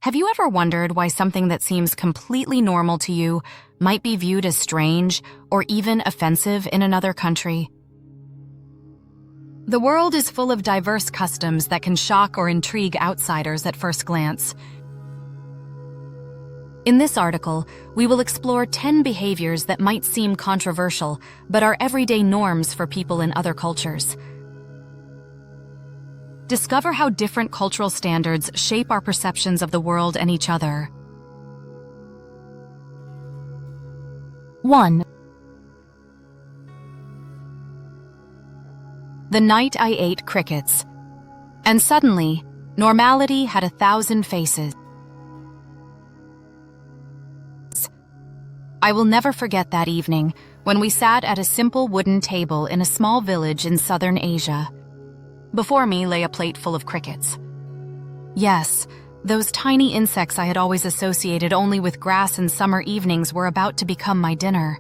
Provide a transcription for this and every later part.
Have you ever wondered why something that seems completely normal to you might be viewed as strange or even offensive in another country? The world is full of diverse customs that can shock or intrigue outsiders at first glance. In this article, we will explore 10 behaviors that might seem controversial but are everyday norms for people in other cultures. Discover how different cultural standards shape our perceptions of the world and each other. 1. The night I ate crickets. And suddenly, normality had 1,000 faces. I will never forget that evening when we sat at a simple wooden table in a small village in southern Asia. Before me lay a plate full of crickets. Yes, those tiny insects I had always associated only with grass and summer evenings were about to become my dinner.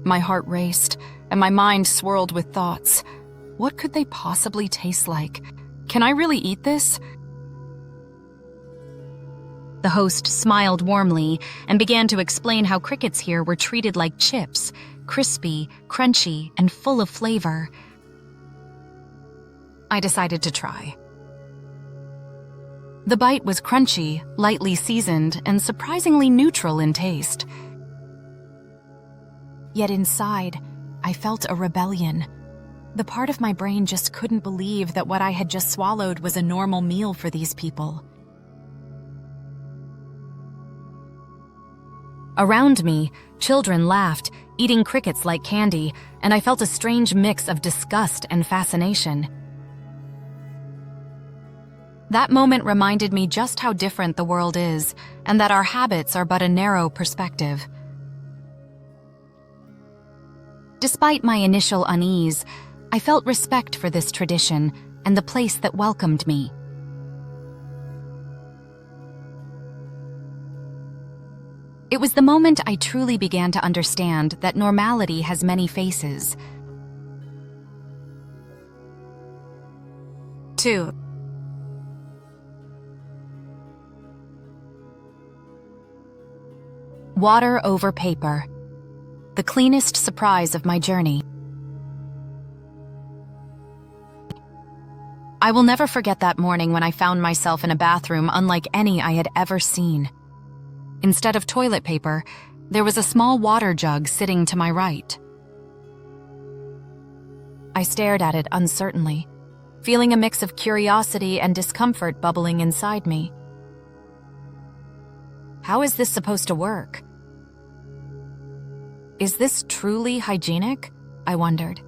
My heart raced, and my mind swirled with thoughts. What could they possibly taste like? Can I really eat this? The host smiled warmly and began to explain how crickets here were treated like chips, crispy, crunchy, and full of flavor. I decided to try. The bite was crunchy, lightly seasoned, and surprisingly neutral in taste. Yet inside, I felt a rebellion. The part of my brain just couldn't believe that what I had just swallowed was a normal meal for these people. Around me, children laughed, eating crickets like candy, and I felt a strange mix of disgust and fascination. That moment reminded me just how different the world is, and that our habits are but a narrow perspective. Despite my initial unease, I felt respect for this tradition and the place that welcomed me. It was the moment I truly began to understand that normality has many faces. 2. Water over paper. The cleanest surprise of my journey. I will never forget that morning when I found myself in a bathroom unlike any I had ever seen. Instead of toilet paper, there was a small water jug sitting to my right. I stared at it uncertainly, feeling a mix of curiosity and discomfort bubbling inside me. How is this supposed to work? Is this truly hygienic? I wondered.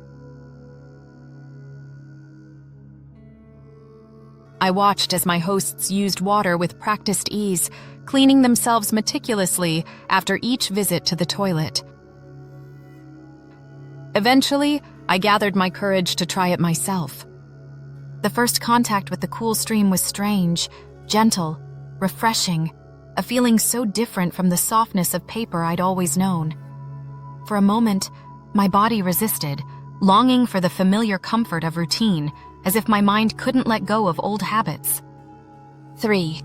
I watched as my hosts used water with practiced ease, cleaning themselves meticulously after each visit to the toilet. Eventually, I gathered my courage to try it myself. The first contact with the cool stream was strange, gentle, refreshing, a feeling so different from the softness of paper I'd always known. For a moment, my body resisted, longing for the familiar comfort of routine, as if my mind couldn't let go of old habits. 3.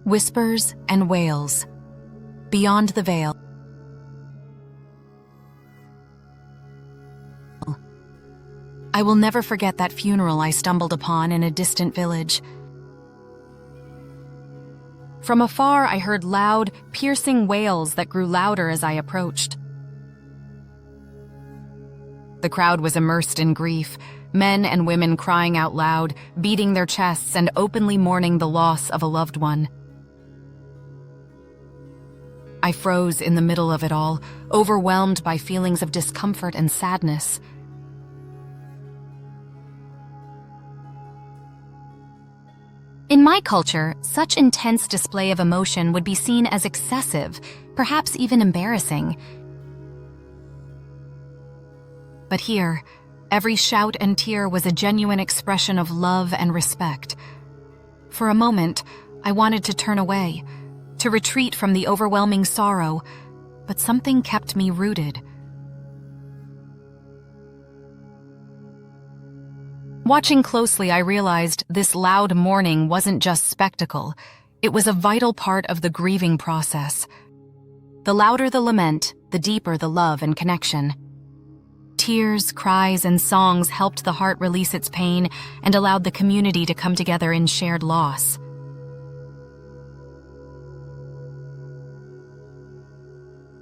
Whispers and wails. Beyond the veil. I will never forget that funeral I stumbled upon in a distant village. From afar, I heard loud, piercing wails that grew louder as I approached. The crowd was immersed in grief, men and women crying out loud, beating their chests and openly mourning the loss of a loved one. I froze in the middle of it all, overwhelmed by feelings of discomfort and sadness. In my culture, such intense display of emotion would be seen as excessive, perhaps even embarrassing. But here, every shout and tear was a genuine expression of love and respect. For a moment, I wanted to turn away, to retreat from the overwhelming sorrow, but something kept me rooted. Watching closely, I realized this loud mourning wasn't just spectacle. It was a vital part of the grieving process. The louder the lament, the deeper the love and connection. Tears, cries, and songs helped the heart release its pain and allowed the community to come together in shared loss.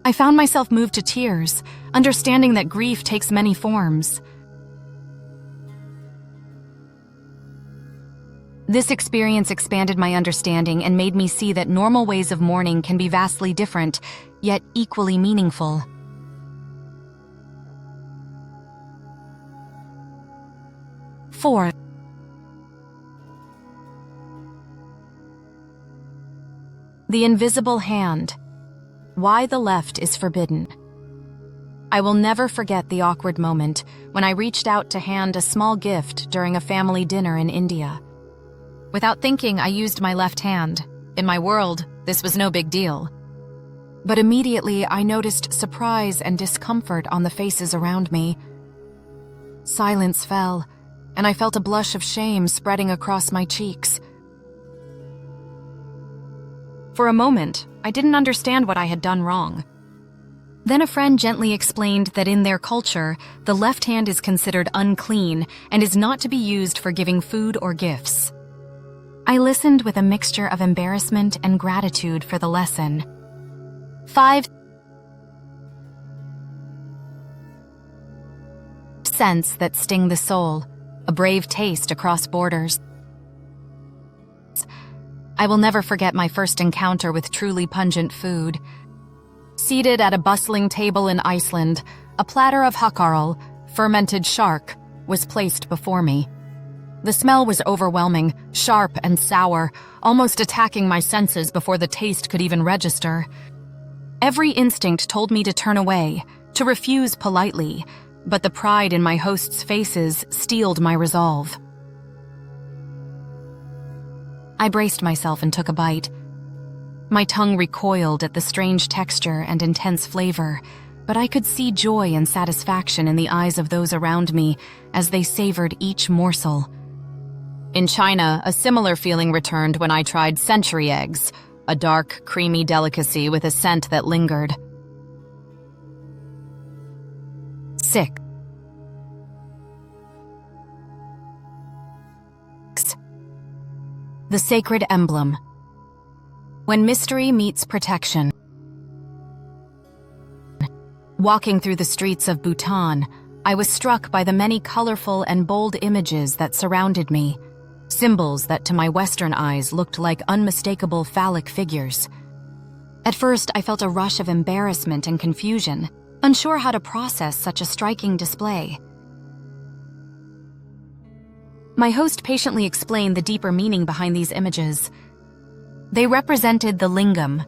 I found myself moved to tears, understanding that grief takes many forms. This experience expanded my understanding and made me see that normal ways of mourning can be vastly different, yet equally meaningful. Four. The invisible hand. Why the left is forbidden. I will never forget the awkward moment when I reached out to hand a small gift during a family dinner in India. Without thinking, I used my left hand. In my world, this was no big deal. But immediately, I noticed surprise and discomfort on the faces around me. Silence fell, and I felt a blush of shame spreading across my cheeks. For a moment, I didn't understand what I had done wrong. Then a friend gently explained that in their culture, the left hand is considered unclean and is not to be used for giving food or gifts. I listened with a mixture of embarrassment and gratitude for the lesson. 5 scents that sting the soul, a brave taste across borders. I will never forget my first encounter with truly pungent food. Seated at a bustling table in Iceland, a platter of hakarl, fermented shark, was placed before me. The smell was overwhelming, sharp and sour, almost attacking my senses before the taste could even register. Every instinct told me to turn away, to refuse politely, but the pride in my hosts' faces steeled my resolve. I braced myself and took a bite. My tongue recoiled at the strange texture and intense flavor, but I could see joy and satisfaction in the eyes of those around me as they savored each morsel. In China, a similar feeling returned when I tried century eggs, a dark, creamy delicacy with a scent that lingered. 6. The sacred emblem. When mystery meets protection. Walking through the streets of Bhutan, I was struck by the many colorful and bold images that surrounded me, symbols that to my Western eyes looked like unmistakable phallic figures. At first, I felt a rush of embarrassment and confusion, unsure how to process such a striking display. My host patiently explained the deeper meaning behind these images. They represented the lingam,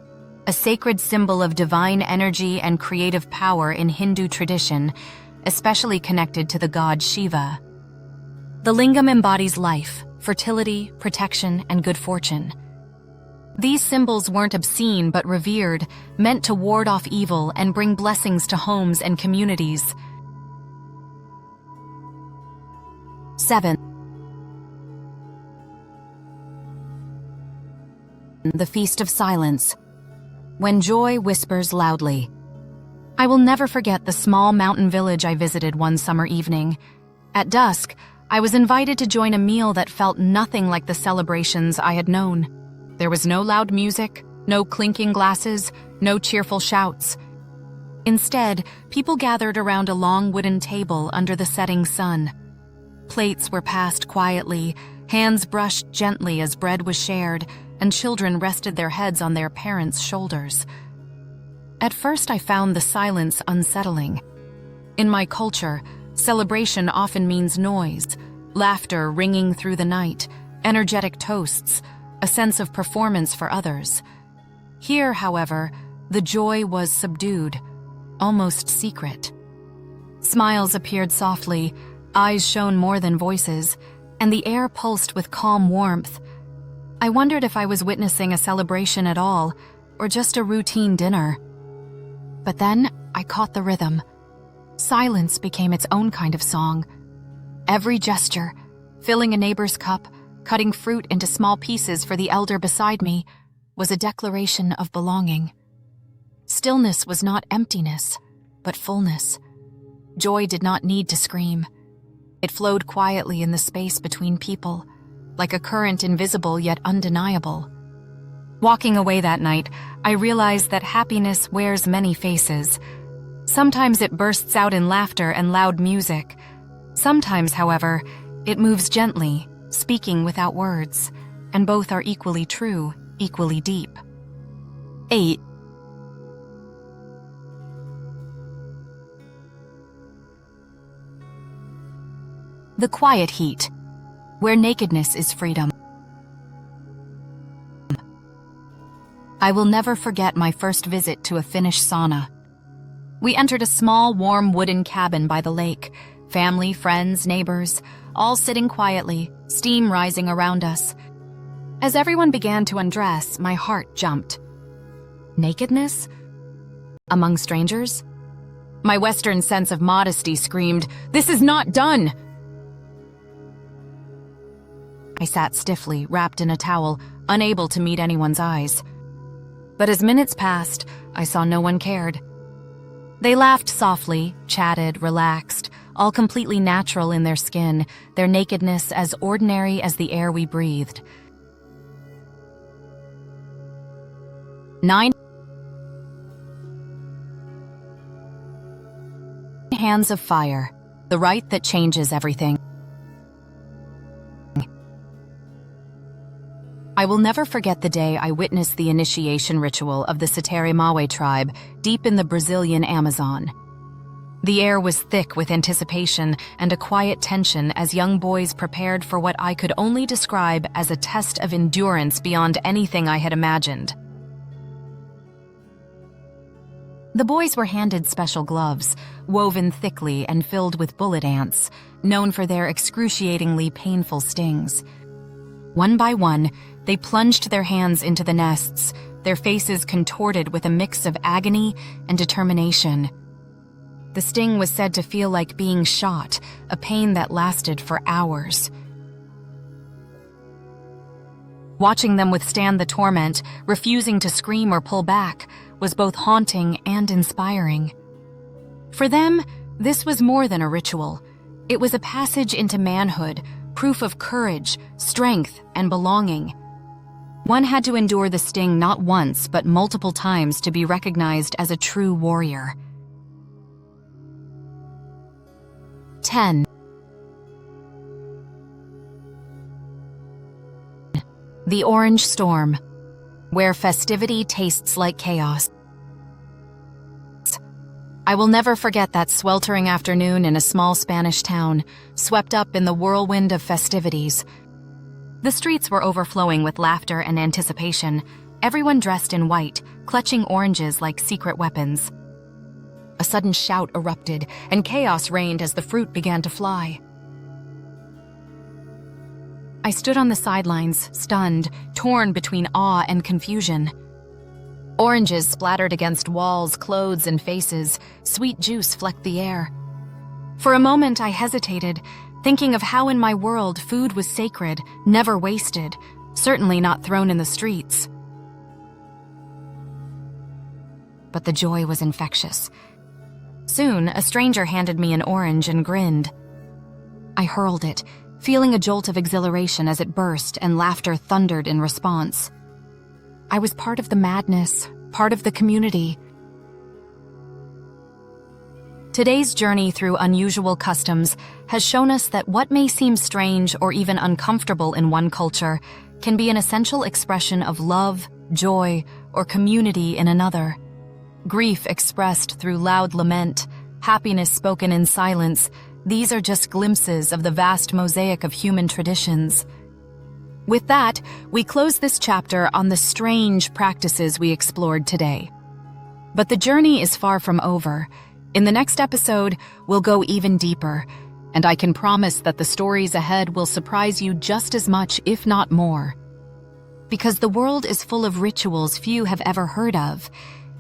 a sacred symbol of divine energy and creative power in Hindu tradition, especially connected to the god Shiva. The lingam embodies life, fertility, protection, and good fortune. These symbols weren't obscene but revered, meant to ward off evil and bring blessings to homes and communities. 7. The Feast of Silence. When joy whispers loudly. I will never forget the small mountain village I visited one summer evening. At dusk, I was invited to join a meal that felt nothing like the celebrations I had known. There was no loud music, no clinking glasses, no cheerful shouts. Instead, people gathered around a long wooden table under the setting sun. Plates were passed quietly, hands brushed gently as bread was shared, and children rested their heads on their parents' shoulders. At first, I found the silence unsettling. In my culture, celebration often means noise, laughter ringing through the night, energetic toasts, a sense of performance for others. Here, however, the joy was subdued, almost secret. Smiles appeared softly, eyes shone more than voices, and the air pulsed with calm warmth. I wondered if I was witnessing a celebration at all, or just a routine dinner. But then I caught the rhythm. Silence became its own kind of song. Every gesture, Filling a neighbor's cup, cutting fruit into small pieces for the elder beside me, was a declaration of belonging. Stillness was not emptiness, but fullness. Joy did not need to scream. It flowed quietly in the space between people, like a current invisible yet undeniable. Walking away that night, I realized that happiness wears many faces. Sometimes it bursts out in laughter and loud music. Sometimes, however, it moves gently, speaking without words, and both are equally true, equally deep. 8. The quiet heat, where nakedness is freedom. I will never forget my first visit to a Finnish sauna. We entered a small, warm wooden cabin by the lake. Family, friends, neighbors, all sitting quietly, steam rising around us. As everyone began to undress, my heart jumped. Nakedness? Among strangers? My Western sense of modesty screamed, "This is not done!" I sat stiffly, wrapped in a towel, unable to meet anyone's eyes. But as minutes passed, I saw no one cared. They laughed softly, chatted, relaxed, all completely natural in their skin, their nakedness as ordinary as the air we breathed. 9 hands of fire, the rite that changes everything. I will never forget the day I witnessed the initiation ritual of the Satere-Mawe tribe deep in the Brazilian Amazon. The air was thick with anticipation and a quiet tension as young boys prepared for what I could only describe as a test of endurance beyond anything I had imagined. The boys were handed special gloves, woven thickly and filled with bullet ants, known for their excruciatingly painful stings. One by one, they plunged their hands into the nests, their faces contorted with a mix of agony and determination. The sting was said to feel like being shot, a pain that lasted for hours. Watching them withstand the torment, refusing to scream or pull back, was both haunting and inspiring. For them, this was more than a ritual. It was a passage into manhood, proof of courage, strength, and belonging. One had to endure the sting not once, but multiple times to be recognized as a true warrior. 10. The Orange Storm, where festivity tastes like chaos. I will never forget that sweltering afternoon in a small Spanish town, swept up in the whirlwind of festivities. The streets were overflowing with laughter and anticipation, everyone dressed in white, clutching oranges like secret weapons. A sudden shout erupted, and chaos reigned as the fruit began to fly. I stood on the sidelines, stunned, torn between awe and confusion. Oranges splattered against walls, clothes, and faces. Sweet juice flecked the air. For a moment, I hesitated, thinking of how in my world food was sacred, never wasted, certainly not thrown in the streets. But the joy was infectious. Soon, a stranger handed me an orange and grinned. I hurled it, feeling a jolt of exhilaration as it burst, and laughter thundered in response. I was part of the madness, part of the community. Today's journey through unusual customs has shown us that what may seem strange or even uncomfortable in one culture can be an essential expression of love, joy, or community in another. Grief expressed through loud lament, happiness spoken in silence, these are just glimpses of the vast mosaic of human traditions. With that, we close this chapter on the strange practices we explored today. But the journey is far from over. In the next episode, we'll go even deeper, and I can promise that the stories ahead will surprise you just as much, if not more. Because the world is full of rituals few have ever heard of,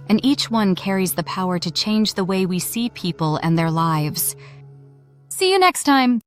and each one carries the power to change the way we see people and their lives. See you next time!